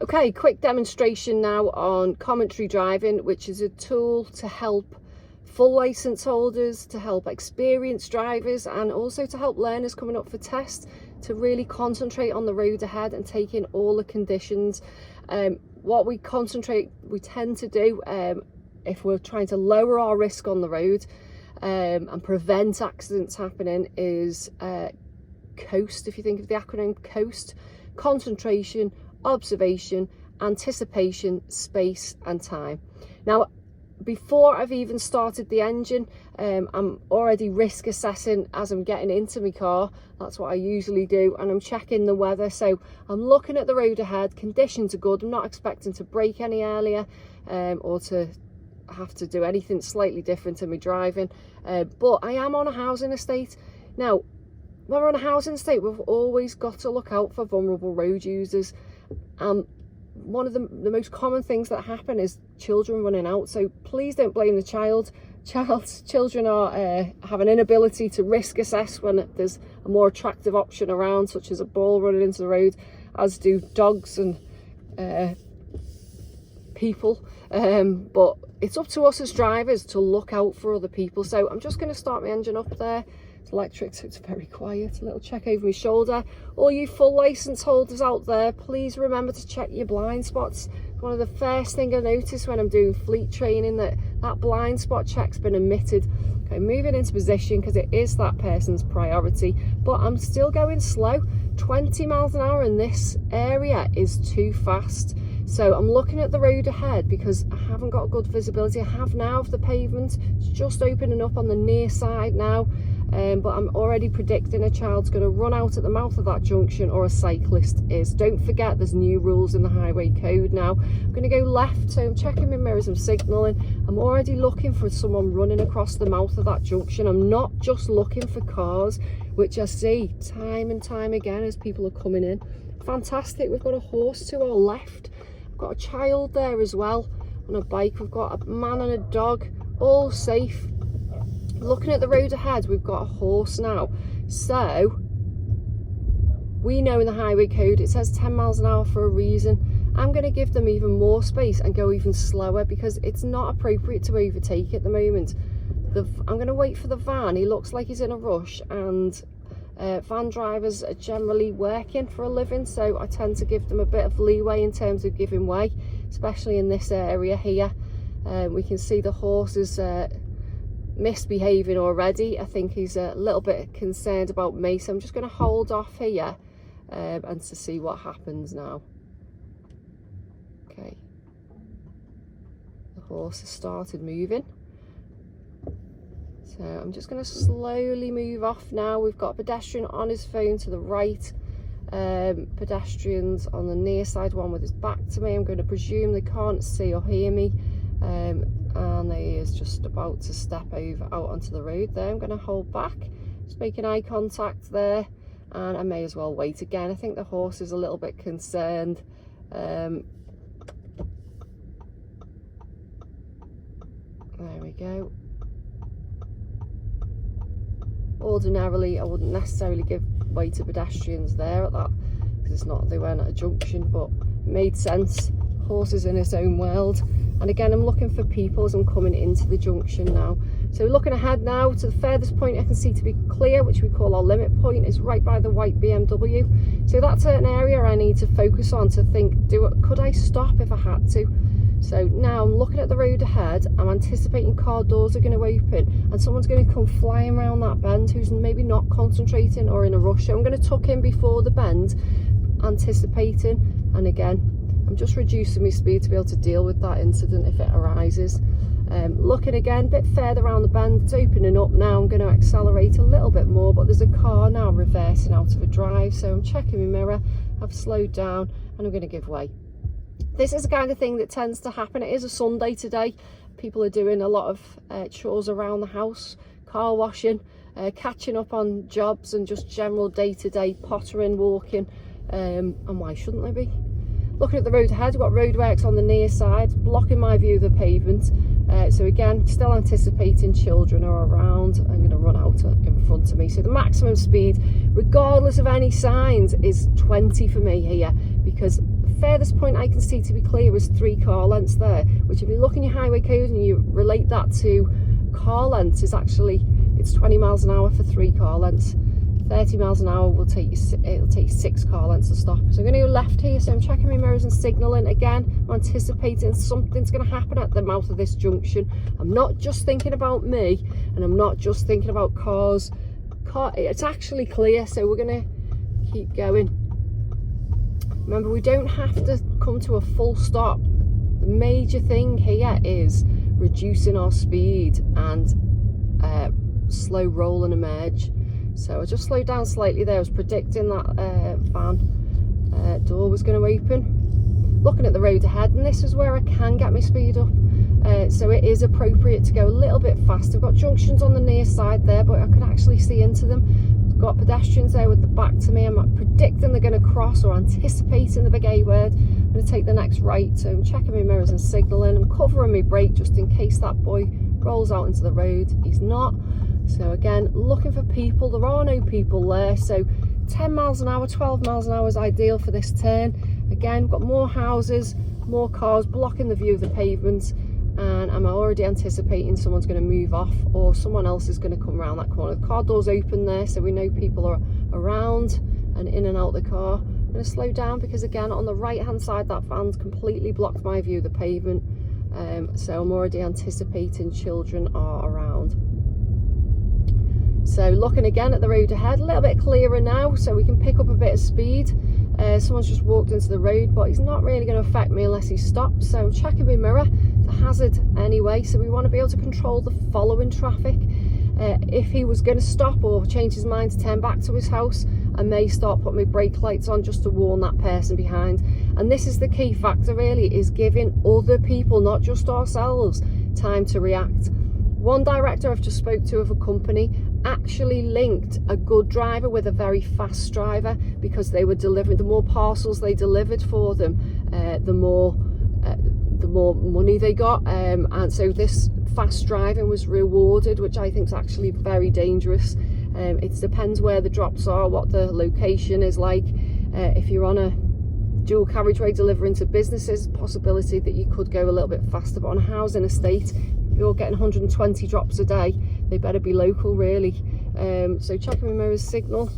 Okay, quick demonstration now on commentary driving, which is a tool to help full license holders, to help experienced drivers, and also to help learners coming up for tests to really concentrate on the road ahead and take in all the conditions. What we tend to do if we're trying to lower our risk on the road and prevent accidents happening is COAST. If you think of the acronym COAST: concentration, observation, anticipation, space and time. Now, before I've even started the engine, I'm already risk assessing as I'm getting into my car. That's what I usually do, and I'm checking the weather. So I'm looking at the road ahead. Conditions are good. I'm not expecting to brake any earlier or to have to do anything slightly different in my driving, but I am on a housing estate. Now, when we're on a housing estate, we've always got to look out for vulnerable road users. One of the most common things that happen is children running out. So please don't blame the child. Children have an inability to risk assess when there's a more attractive option around, such as a ball running into the road, as do dogs and people. But it's up to us as drivers to look out for other people. So I'm just going to start my engine up there. It's electric, so it's very quiet. A little check over my shoulder. All you full license holders out there, please remember to check your blind spots. One of the first things I notice when I'm doing fleet training, that blind spot check's been omitted. Okay, moving into position because it is that person's priority, but I'm still going slow. 20 miles an hour in this area is too fast. So I'm looking at the road ahead because I haven't got good visibility. I have now of the pavement. It's just opening up on the near side now. But I'm already predicting a child's going to run out at the mouth of that junction, or a cyclist is. Don't forget, there's new rules in the highway code now. I'm going to go left, so I'm checking my mirrors, I'm signalling. I'm already looking for someone running across the mouth of that junction. I'm not just looking for cars, which I see time and time again as people are coming in. Fantastic, we've got a horse to our left. I've got a child there as well on a bike. We've got a man and a dog, all safe. Looking at the road ahead, we've got a horse now. So we know in the highway code it says 10 miles an hour for a reason. I'm going to give them even more space and go even slower because it's not appropriate to overtake at the moment. I'm going to wait for the van. He looks like he's in a rush, and van drivers are generally working for a living, so I tend to give them a bit of leeway in terms of giving way, especially in this area here. We can see the horse is misbehaving already. I think he's a little bit concerned about me, so I'm just going to hold off here and to see what happens now. Okay, the horse has started moving, so I'm just going to slowly move off now. We've got a pedestrian on his phone to the right, pedestrians on the near side, one with his back to me. I'm going to presume they can't see or hear me, and he is just about to step out onto the road there. I'm going to hold back, just making eye contact there, and I may as well wait again. I think the horse is a little bit concerned. There we go. Ordinarily I wouldn't necessarily give way to pedestrians there at that, because they weren't at a junction, but it made sense. Horse is in his own world. And again, I'm looking for people as I'm coming into the junction now. So looking ahead now to the furthest point I can see to be clear, which we call our limit point, is right by the white BMW. So that's an area I need to focus on to think, could I stop if I had to? So now I'm looking at the road ahead. I'm anticipating car doors are going to open and someone's going to come flying around that bend who's maybe not concentrating or in a rush. So I'm going to tuck in before the bend, anticipating, and again, I'm just reducing my speed to be able to deal with that incident if it arises. Looking again a bit further around the bend, it's opening up now. I'm going to accelerate a little bit more, but there's a car now reversing out of a drive, so I'm checking my mirror. I've slowed down and I'm going to give way. This is the kind of thing that tends to happen. It is a Sunday today. People are doing a lot of chores around the house, car washing, catching up on jobs, and just general day-to-day pottering, walking, and why shouldn't they be? Looking at the road ahead, we've got roadworks on the near side, blocking my view of the pavement. So again, still anticipating children are around. I'm going to run out in front of me. So the maximum speed, regardless of any signs, is 20 for me here, because the furthest point I can see to be clear is 3 car lengths there, which if you look in your highway code and you relate that to car lengths, is actually, it's 20 miles an hour for 3 car lengths. 30 miles an hour will take you, it'll take 6 car lengths to stop. So I'm going to go left here, so I'm checking my mirrors and signalling. Again, I'm anticipating something's going to happen at the mouth of this junction. I'm not just thinking about me, and I'm not just thinking about cars. It's actually clear, so we're going to keep going. Remember, we don't have to come to a full stop. The major thing here is reducing our speed and slow roll and emerge. So I just slowed down slightly there. I was predicting that van door was going to open. Looking at the road ahead, and this is where I can get my speed up. So it is appropriate to go a little bit faster. I've got junctions on the near side there, but I can actually see into them. I've got pedestrians there with the back to me. I'm predicting they're going to cross, or anticipating the big A word. I'm going to take the next right, so I'm checking my mirrors and signalling. I'm covering my brake just in case that boy rolls out into the road. He's not. So again, looking for people. There are no people there, so 10 miles an hour, 12 miles an hour is ideal for this turn. Again, we've got more houses, more cars blocking the view of the pavement, and I'm already anticipating someone's going to move off, or someone else is going to come around that corner. The car door's open there, so we know people are around and in and out the car. I'm going to slow down because, again, on the right hand side, that van's completely blocked my view of the pavement. So I'm already anticipating children are around. So looking again at the road ahead, a little bit clearer now, so we can pick up a bit of speed. Someone's just walked into the road, but he's not really going to affect me unless he stops. So I'm checking my mirror. It's a hazard anyway, so we want to be able to control the following traffic. If he was going to stop or change his mind to turn back to his house, I may start putting my brake lights on just to warn that person behind. And this is the key factor really, is giving other people, not just ourselves, time to react. One director I've just spoke to of a company actually linked a good driver with a very fast driver, because they were delivering, the more parcels they delivered for them, the more money they got, and so this fast driving was rewarded, which I think is actually very dangerous. It depends where the drops are, what the location is like. If you're on a dual carriageway delivering to businesses, possibility that you could go a little bit faster, but on a housing estate, if you're getting 120 drops a day, they better be local really. So checking my mirrors, signal,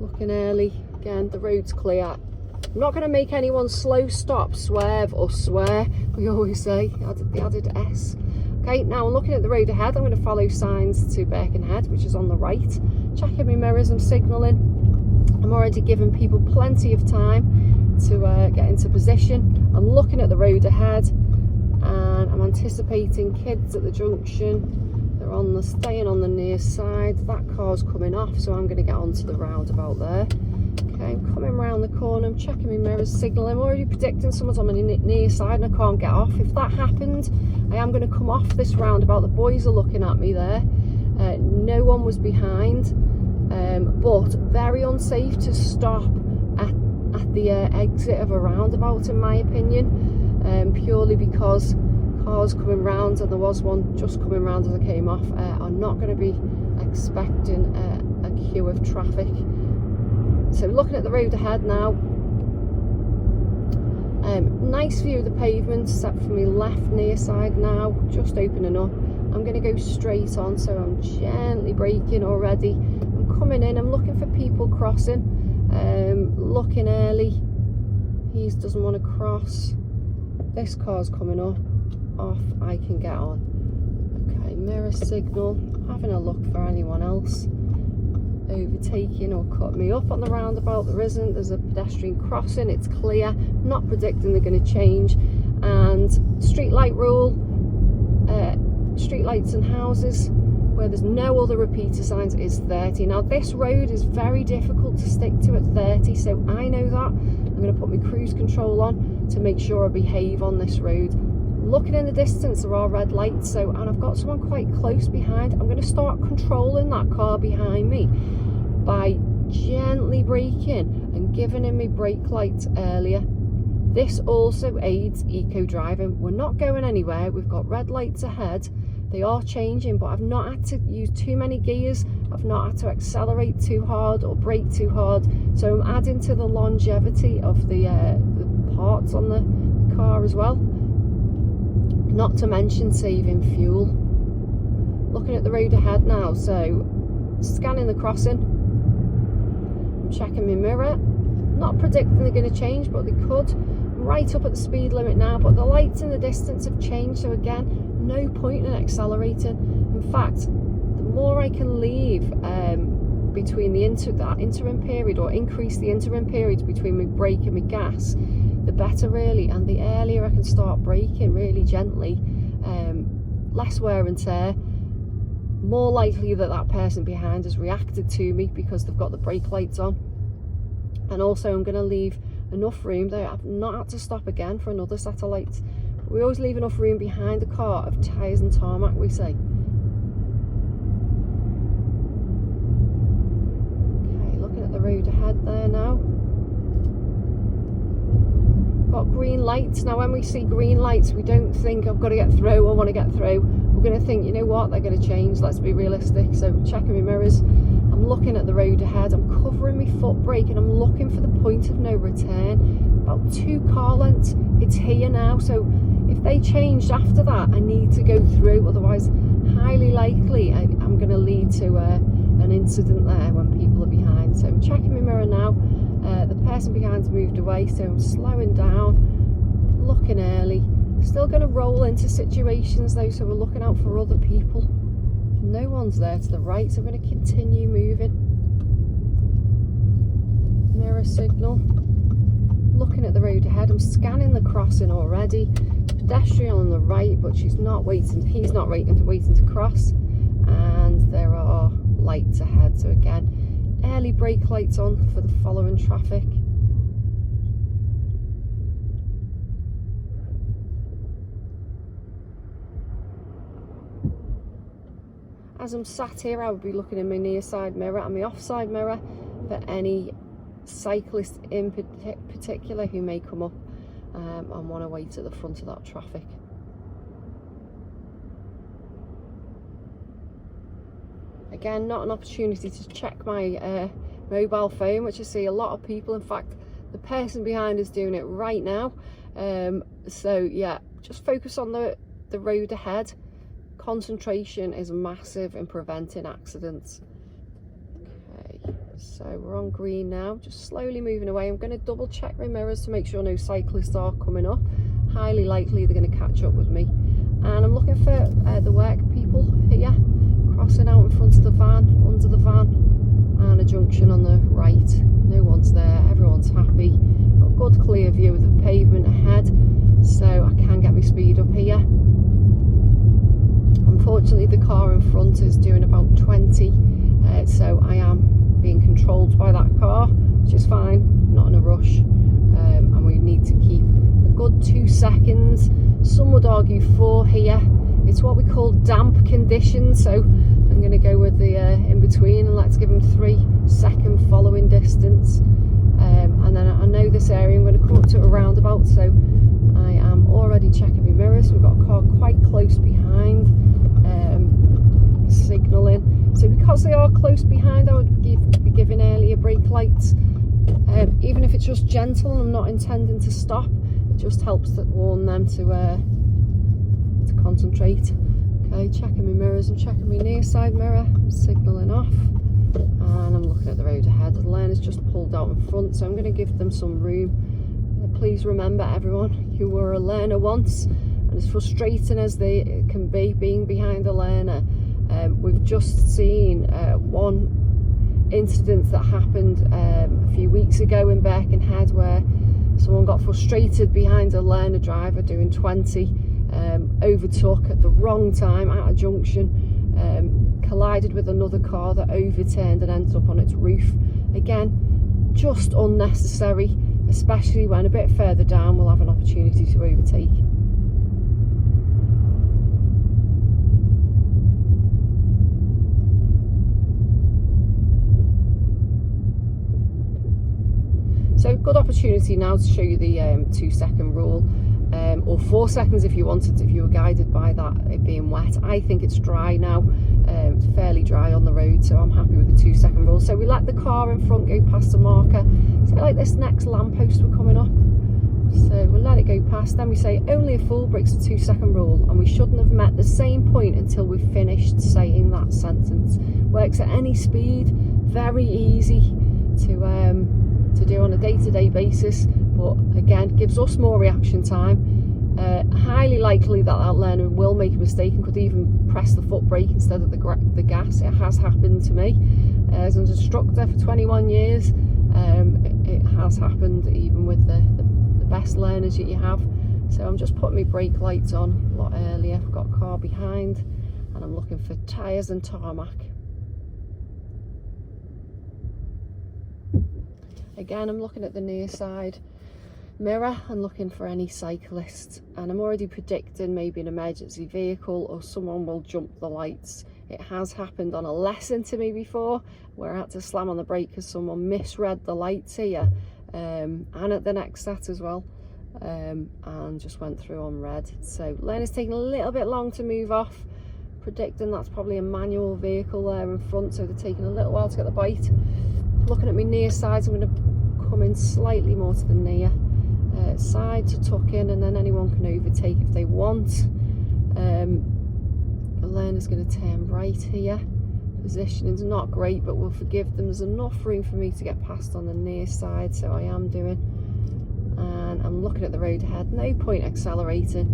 looking early. Again, the road's clear. I'm not going to make anyone slow, stop, swerve or swear, we always say, the added S. Okay, now I'm looking at the road ahead. I'm going to follow signs to Birkenhead, which is on the right. Checking my mirrors, I'm signalling. I'm already giving people plenty of time to get into position. I'm looking at the road ahead, and I'm anticipating kids at the junction. They're staying on the near side. That car's coming off, so I'm going to get onto the roundabout there. Okay, I'm coming around the corner, I'm checking my mirrors, signalling. I'm already predicting someone's on my near side and I can't get off. If that happened, I am going to come off this roundabout. The boys are looking at me there. No one was behind, but very unsafe to stop at the exit of a roundabout, in my opinion, purely because cars coming round, and there was one just coming round as I came off, are not going to be expecting a queue of traffic. So looking at the road ahead now, nice view of the pavement, except for my left near side now, just opening up. I'm going to go straight on, so I'm gently braking already. I'm coming in, I'm looking for people crossing, looking early. He doesn't want to cross. This car's coming up, off, I can get on. Okay, mirror signal, having a look for anyone else overtaking or cut me up on the roundabout. There isn't. There's a pedestrian crossing, it's clear. Not predicting they're going to change. And street light rule, street lights and houses where there's no other repeater signs is 30. Now this road is very difficult to stick to at 30, so I know that. I'm going to put my cruise control on to make sure I behave on this road. Looking in the distance, there are red lights, and I've got someone quite close behind. I'm going to start controlling that car behind me by gently braking and giving him my brake lights earlier. This also aids eco driving. We're not going anywhere. We've got red lights ahead. They are changing, but I've not had to use too many gears. I've not had to accelerate too hard or brake too hard. So I'm adding to the longevity of the parts on the car as well. Not to mention saving fuel. Looking at the road ahead now, so scanning the crossing. I'm checking my mirror. Not predicting they're going to change, but they could. I'm right up at the speed limit now, but the lights in the distance have changed, so again, no point in accelerating. In fact, the more I can leave between that interim period, or increase the interim periods between my brake and my gas, the better really. And the earlier I can start braking really gently, less wear and tear, more likely that person behind has reacted to me because they've got the brake lights on. And also I'm going to leave enough room that I've not had to stop again for another set of lights. We always leave enough room behind the car of tyres and tarmac, we say. Okay, looking at the road ahead there now. Got green lights. Now when we see green lights, we don't think I've got to get through, I want to get through. We're going to think, you know what, they're going to change, let's be realistic. So checking my mirrors, I'm looking at the road ahead, I'm covering my foot brake, and I'm looking for the point of no return. About 2 car lengths, it's here now. So if they changed after that, I need to go through, otherwise highly likely I'm going to lead to an incident there when people are behind. So I'm checking my mirror now. The person behind's moved away, so I'm slowing down, looking early. Still going to roll into situations though, so we're looking out for other people. No one's there to the right, so I'm going to continue moving. Mirror signal. Looking at the road ahead, I'm scanning the crossing already. Pedestrian on the right, but he's not waiting to cross. And there are lights ahead, so again, early brake lights on for the following traffic. As I'm sat here, I would be looking in my near side mirror and my off side mirror for any cyclists in particular who may come up and want to wait at the front of that traffic. Again, not an opportunity to check my mobile phone, which I see a lot of people, in fact the person behind is doing it right now. So yeah, just focus on the road ahead. Concentration is massive in preventing accidents. Okay, so we're on green now, just slowly moving away. I'm going to double check my mirrors to make sure no cyclists are coming up. Highly likely they're going to catch up with me. And I'm looking for the work people here, crossing out in front of the van, under the van, and a junction on the right. No one's there, everyone's happy. Got a good clear view of the pavement ahead, so I can get my speed up here. Unfortunately, the car in front is doing about 20, so I am being controlled by that car, which is fine, not in a rush, and we need to keep a good 2 seconds. Some would argue 4 here. It's what we call damp conditions, so I'm going to go with the in between, and let's give them 3 second following distance. And then I know this area, I'm going to come up to a roundabout, so I am already checking my mirrors. We've got a car quite close behind, signalling. So because they are close behind, I would be giving earlier brake lights, even if it's just gentle and I'm not intending to stop. It just helps to warn them to concentrate. Okay, checking my mirrors. I'm checking my near side mirror. I'm signalling off, and I'm looking at the road ahead. The lane is just pulled out in front, so I'm going to give them some room. Please remember, everyone, you were a learner once, and as frustrating as they can be being behind a learner, we've just seen one incident that happened a few weeks ago in Birkenhead, where someone got frustrated behind a learner driver doing 20, overtook at the wrong time at a junction, collided with another car that overturned and ended up on its roof. Again, just unnecessary, especially when a bit further down we'll have an opportunity to overtake. So good opportunity now to show you the 2 second rule. or 4 seconds if you wanted, if you were guided by that, it being wet. I think it's dry now. It's fairly dry on the road, so I'm happy with the 2 second rule. So we let the car in front go past the marker. So like this next lamppost we're coming up, so we'll let it go past. Then we say only a fool breaks the 2 second rule, and we shouldn't have met the same point until we've finished saying that sentence. Works at any speed, very easy to do on a day-to-day basis, but again gives us more reaction time. Highly likely that learner will make a mistake and could even press the foot brake instead of the gas. It has happened to me as an instructor for 21 years. It has happened even with the best learners that you have. So I'm just putting my brake lights on a lot earlier. I've got a car behind and I'm looking for tyres and tarmac. Again, I'm looking at the near side mirror and looking for any cyclists, and I'm already predicting maybe an emergency vehicle or someone will jump the lights. It has happened on a lesson to me before where I had to slam on the brake because someone misread the lights here, and at the next set as well, and just went through on red. So learner's taking a little bit long to move off, predicting that's probably a manual vehicle there in front, so they're taking a little while to get the bite. Looking at my near sides, I'm going to come in slightly more to the near side to tuck in, and then anyone can overtake if they want. The learner's going to turn right here. Positioning's not great, but we'll forgive them. There's enough room for me to get past on the near side, so I am doing. And I'm looking at the road ahead, no point accelerating.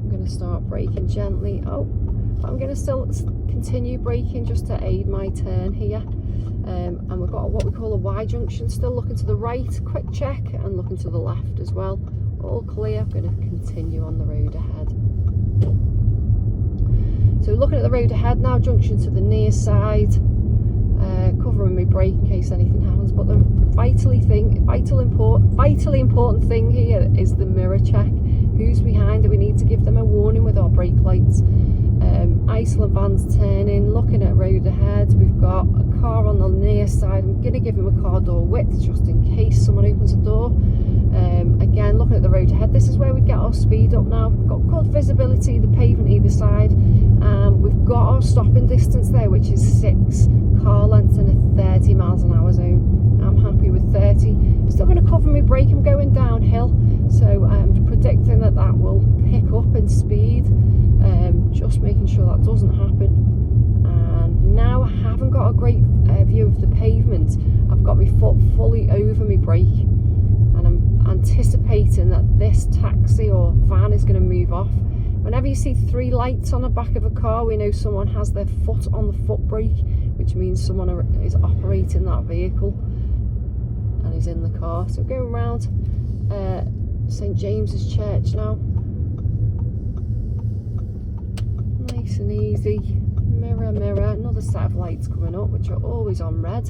I'm going to start braking gently. Oh, but I'm going to still continue braking just to aid my turn here. And we've got what we call a Y junction, still looking to the right, quick check, and looking to the left as well. All clear. I'm going to continue on the road ahead. So looking at the road ahead now, junction to the near side, covering my brake in case anything happens. But the vitally important thing here is the mirror check. Who's behind? Do we need to give them a warning with our brake lights? Iceland van's turning, looking at road ahead. We've got a car on the near side. I'm going to give him a car door width just in case someone opens the door. Again, looking at the road ahead, this is where we get our speed up now. We've got good visibility, the pavement either side. We've got our stopping distance there, which is 6 car lengths in a 30 miles an hour zone. I'm happy with 30. Still going to cover my brake. I'm going downhill, so I'm predicting that will pick up in speed. Just making sure that doesn't happen. And now I haven't got a great view of the pavement. I've got my foot fully over my brake, and I'm anticipating that this taxi or van is going to move off. Whenever you see 3 lights on the back of a car, we know someone has their foot on the foot brake, which means someone is operating that vehicle and is in the car. So going around St James's Church now. Nice and easy. Mirror, mirror. Another set of lights coming up, which are always on red.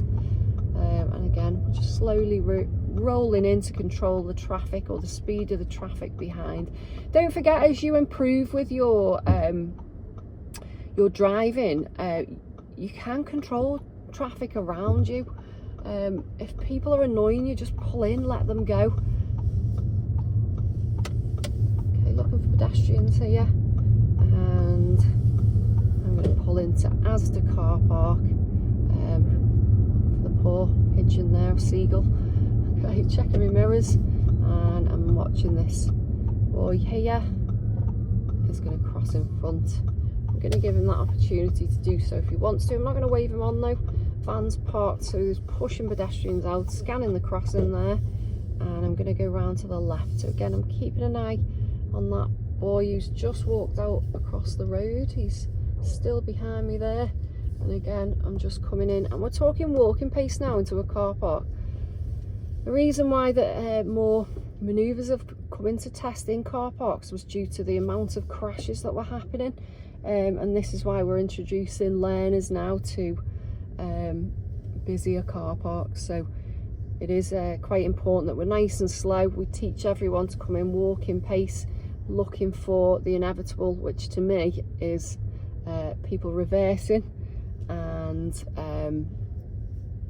And again, we're just slowly rolling in to control the traffic or the speed of the traffic behind. Don't forget, as you improve with your driving, you can control traffic around you. If people are annoying you, just pull in, let them go. Okay, looking for pedestrians here, and I'm going to pull into Asda car park. The poor pigeon there, seagull. Okay, checking my mirrors, and I'm watching this boy here is going to cross in front. I'm going to give him that opportunity to do so if he wants to. I'm not going to wave him on though. Van's parked, so he's pushing pedestrians out, scanning the crossing there, and I'm going to go round to the left. So again, I'm keeping an eye on that boy who's just walked out across the road. He's still behind me there, and again, I'm just coming in, and we're talking walking pace now into a car park. The reason why that more manoeuvres have come into testing car parks was due to the amount of crashes that were happening, and this is why we're introducing learners now to busier car parks. So it is quite important that we're nice and slow. We teach everyone to come in walking pace, looking for the inevitable, which to me is people reversing and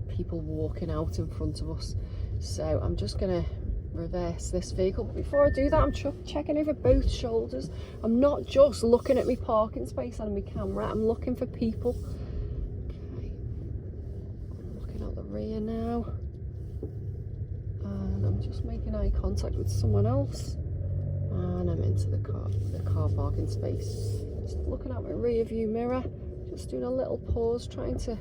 people walking out in front of us. So I'm just going to reverse this vehicle. But before I do that, I'm checking over both shoulders. I'm not just looking at my parking space and my camera, I'm looking for people. Okay, I'm looking at the rear now, and I'm just making eye contact with someone else, and I'm into the car parking space. Just looking at my rear view mirror, just doing a little pause, trying to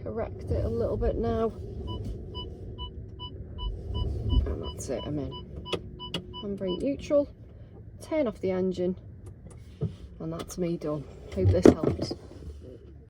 correct it a little bit now. And that's it, I'm in. Handbrake neutral, turn off the engine, and that's me done. Hope this helps.